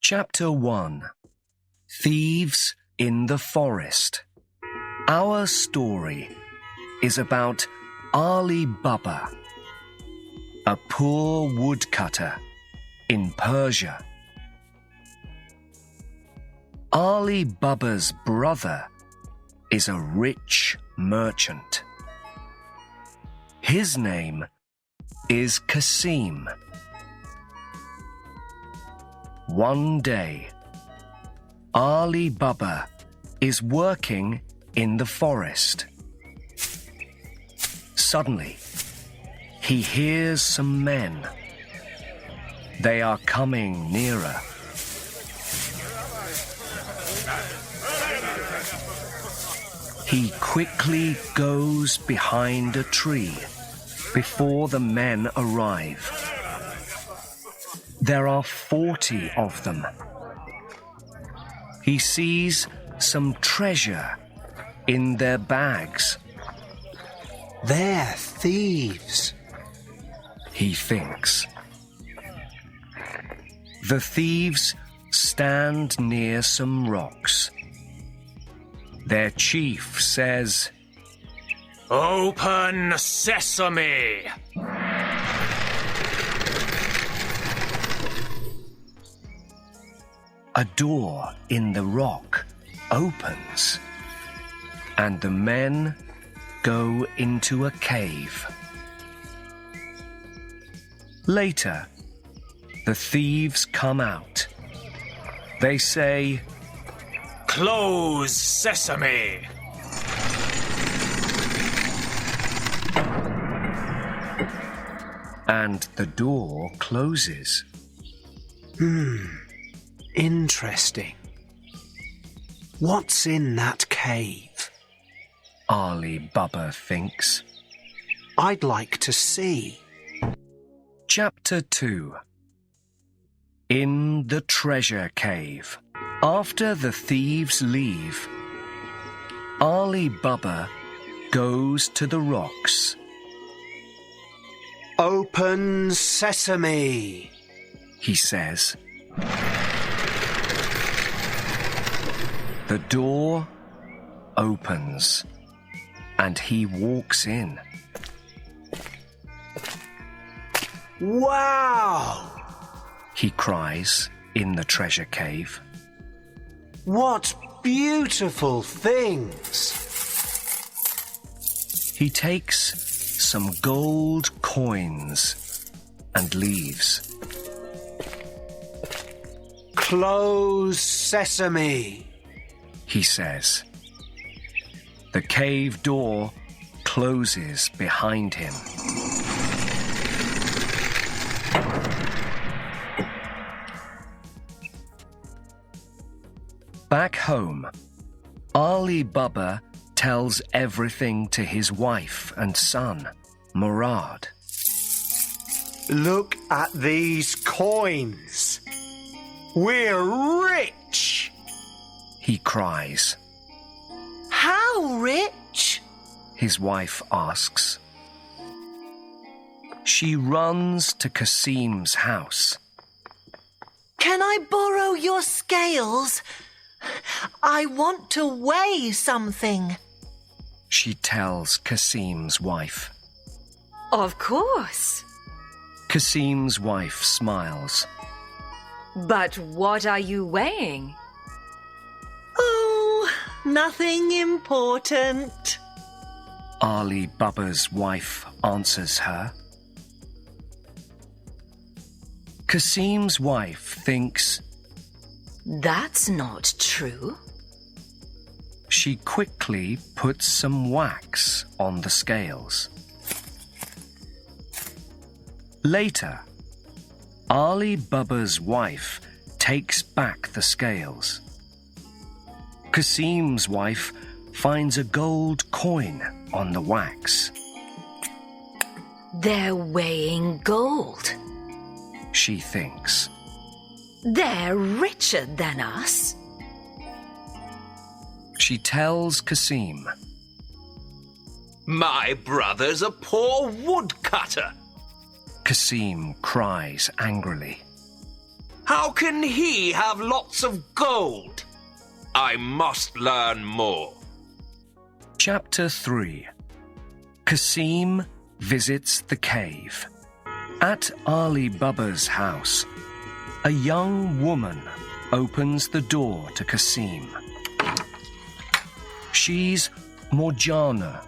Chapter 1. Thieves in the Forest. Our story is about Ali Baba, a poor woodcutter in Persia. Ali Baba's brother is a rich merchant. His name is Kasim. One day, Ali Baba is working in the forest. Suddenly, he hears some men. They are coming nearer. He quickly goes behind a tree before the men arrive. There are 40 of them. He sees some treasure in their bags. They're thieves, he thinks. The thieves stand near some rocks. Their chief says, "Open sesame!" A door in the rock opens, and the men go into a cave. Later, the thieves come out. They say, "Close sesame!" and the door closes. Interesting. What's in that cave? Ali Baba thinks. I'd like to see. Chapter 2. In the treasure cave. After the thieves leave, Ali Baba goes to the rocks. Open sesame, he says. The door opens, and he walks in. Wow! He cries in the treasure cave. What beautiful things! He takes some gold coins and leaves. Close sesame, he says. The cave door closes behind him. Back home, Ali Baba tells everything to his wife and son, Murad. Look at these coins. We're rich, he cries. How rich? His wife asks. She runs to Kasim's house. Can I borrow your scales? I want to weigh something, she tells Kasim's wife. Of course. Kasim's wife smiles. But what are you weighing? Oh, nothing important, Ali Baba's wife answers her. Kasim's wife thinks, That's not true. She quickly puts some wax on the scales. Later, Ali Baba's wife takes back the scales. Kasim's wife finds a gold coin on the wax. They're weighing gold. She thinks. They're richer than us. She tells Kasim. "My brother's a poor woodcutter." Kasim cries angrily. How can he have lots of gold? I must learn more. Chapter 3. Kasim visits the cave. At Ali Baba's house, a young woman opens the door to Kasim. She's Morgiana,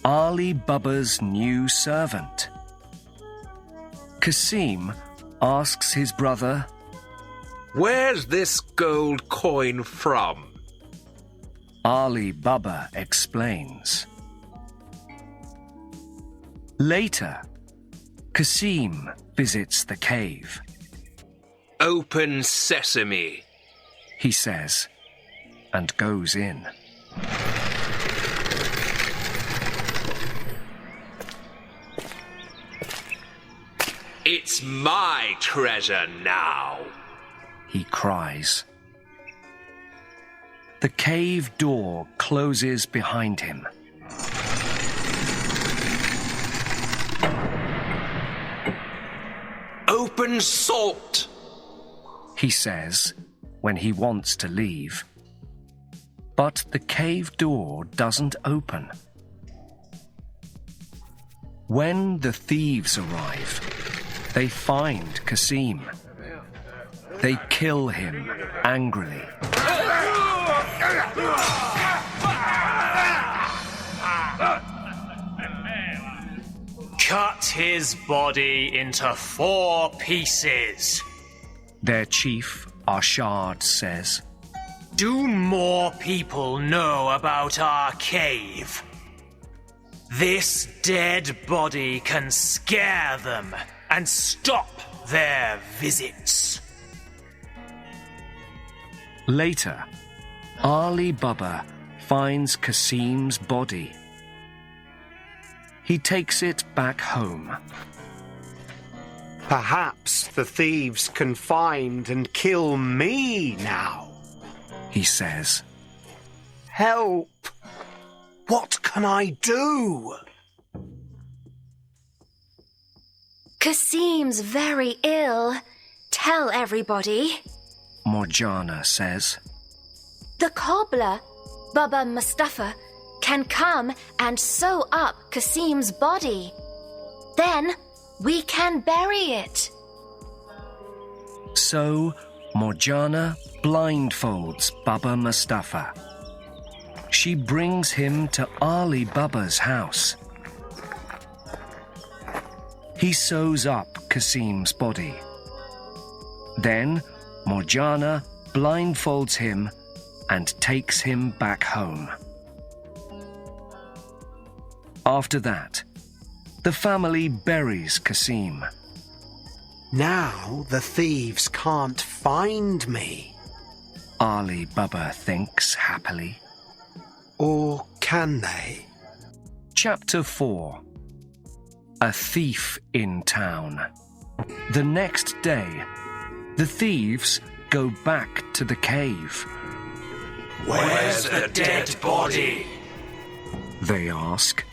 Ali Baba's new servant. Kasim asks his brother, Where's this gold coin from? Ali Baba explains. Later, Kasim visits the cave. Open sesame, He says, and goes in. It's my treasure now. He cries. The cave door closes behind him. Open salt. He says when he wants to leave. But the cave door doesn't open. When the thieves arrive, they find Kasim. They kill him angrily. Cut his body into 4 pieces. Their chief, Arshad, says, Do more people know about our cave? This dead body can scare them and stop their visits. Later, Ali Baba finds Kasim's body. He takes it back home. Perhaps the thieves can find and kill me now. He says, Help! What can I do? Kasim's very ill. Tell everybody. Morgiana says. The cobbler, Baba Mustafa, can come and sew up Kasim's body. Then we can bury it. So Morgiana blindfolds Baba Mustafa. She brings him to Ali Baba's house. He sews up Kasim's body. Then Morgiana blindfolds him and takes him back home. After that, the family buries Kasim. Now the thieves can't find me. Ali Baba thinks happily. Or can they? Chapter 4. A thief in town. The next day, the thieves go back to the cave. Where's the dead body? They ask.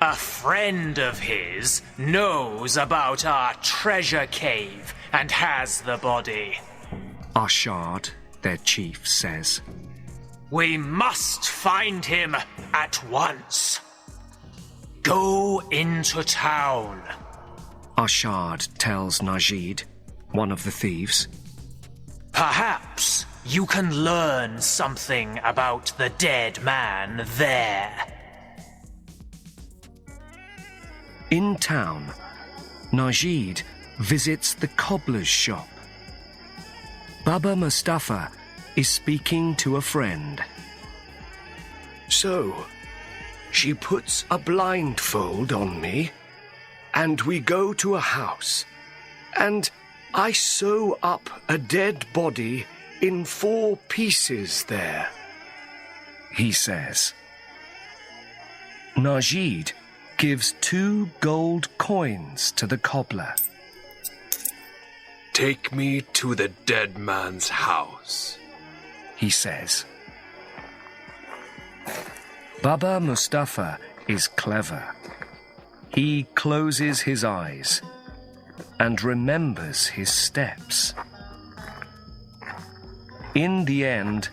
A friend of his knows about our treasure cave and has the body. Arshad, their chief, says. We must find him at once. Go into town. Arshad tells Najid, one of the thieves. Perhaps you can learn something about the dead man there. In town, Najid visits the cobbler's shop. Baba Mustafa is speaking to a friend. So, she puts a blindfold on me, and we go to a house, and I sew up a dead body in 4 pieces there, he says. Najid gives 2 gold coins to the cobbler. Take me to the dead man's house, he says. Baba Mustafa is clever. He closes his eyes and remembers his steps. In the end,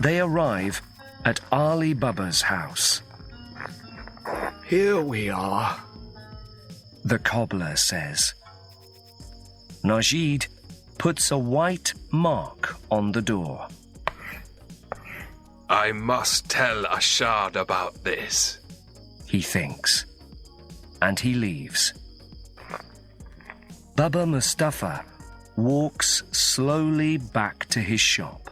they arrive at Ali Baba's house. Here we are, the cobbler says. Najid puts a white mark on the door. I must tell Ashad about this, he thinks, and he leaves. Baba Mustafa walks slowly back to his shop.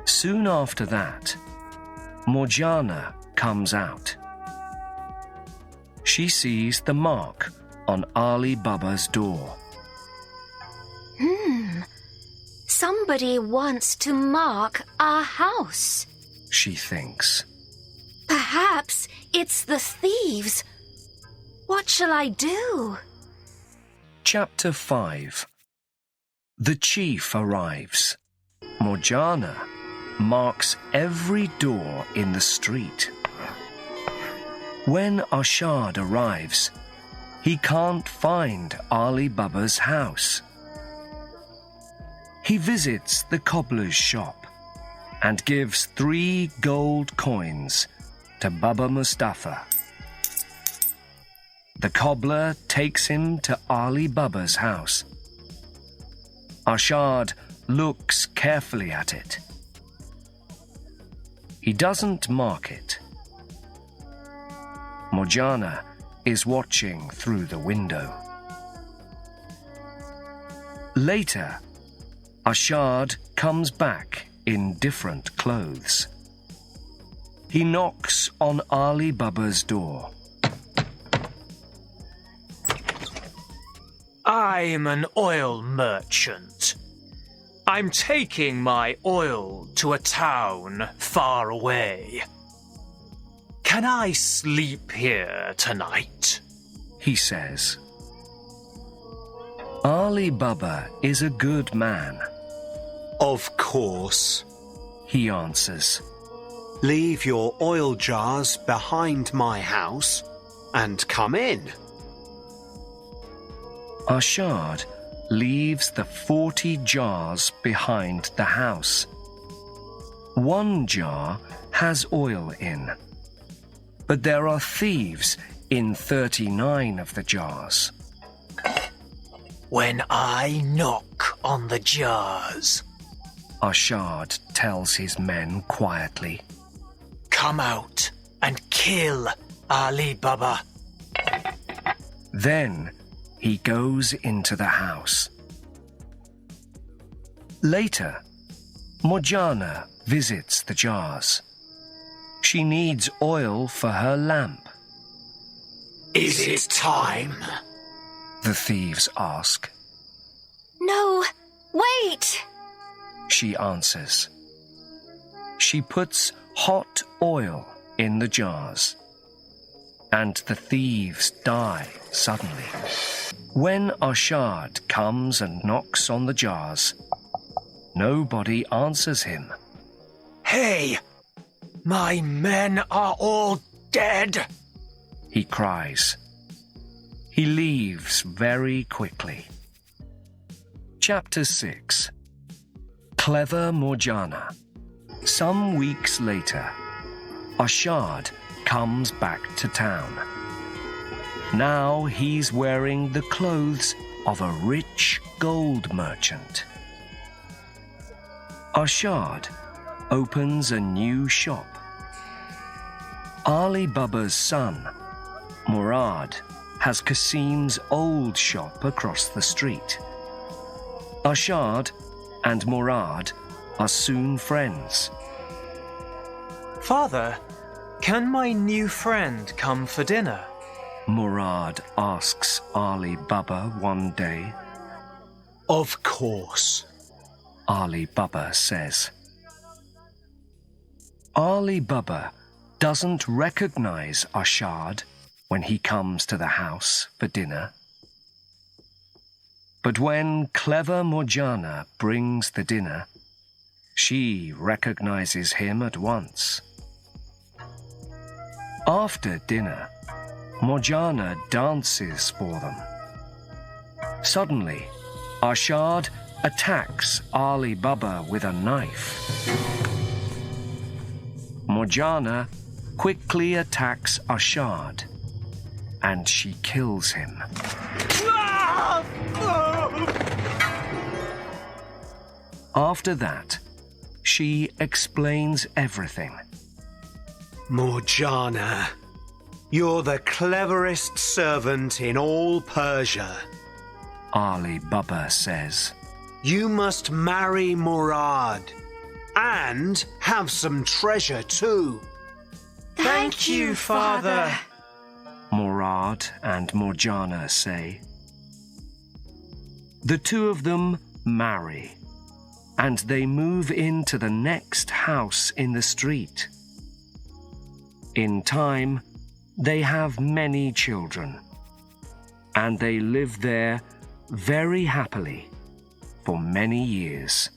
Soon after that, Morgiana comes out. She sees the mark on Ali Baba's door. Somebody wants to mark our house. She thinks. Perhaps it's the thieves. What shall I do? Chapter 5. The chief arrives. Morgiana marks every door in the street. When Ashad arrives, he can't find Ali Baba's house. He visits the cobbler's shop and gives 3 gold coins to Baba Mustafa. The cobbler takes him to Ali Baba's house. Ashad looks carefully at it. He doesn't mark it. Morgiana is watching through the window. Later, Ashad comes back in different clothes. He knocks on Ali Baba's door. I'm an oil merchant. I'm taking my oil to a town far away. Can I sleep here tonight? He says. Ali Baba is a good man. Of course, he answers. Leave your oil jars behind my house and come in. Ashad leaves the 40 jars behind the house. 1 jar has oil in, but there are thieves in 39 of the jars. When I knock on the jars, Ashad tells his men quietly, come out and kill Ali Baba. Then he goes into the house. Later, Morgiana visits the jars. She needs oil for her lamp. Is it time? The thieves ask. No, wait! She answers. She puts hot oil in the jars, and the thieves die suddenly. When Ashad comes and knocks on the jars, nobody answers him. Hey! My men are all dead! He cries. He leaves very quickly. Chapter 6. Clever Morgiana. Some weeks later, Ashad comes back to town. Now he's wearing the clothes of a rich gold merchant. Ashad opens a new shop. Ali Baba's son, Murad, has Kasim's old shop across the street. Ashad and Murad are soon friends. Father, can my new friend come for dinner? Murad asks Ali Baba one day. Of course, Ali Baba says. Ali Baba doesn't recognize Ashad when he comes to the house for dinner. But when clever Morgiana brings the dinner, she recognizes him at once. After dinner, Morgiana dances for them. Suddenly, Ashad attacks Ali Baba with a knife. Morgiana quickly attacks Ashad, and she kills him. After that, she explains everything. Morgiana, you're the cleverest servant in all Persia. Ali Baba says. You must marry Murad and have some treasure too. Thank you, Father. Murad and Morgiana say. The two of them marry, and they move into the next house in the street. In time, they have many children, and they live there very happily for many years.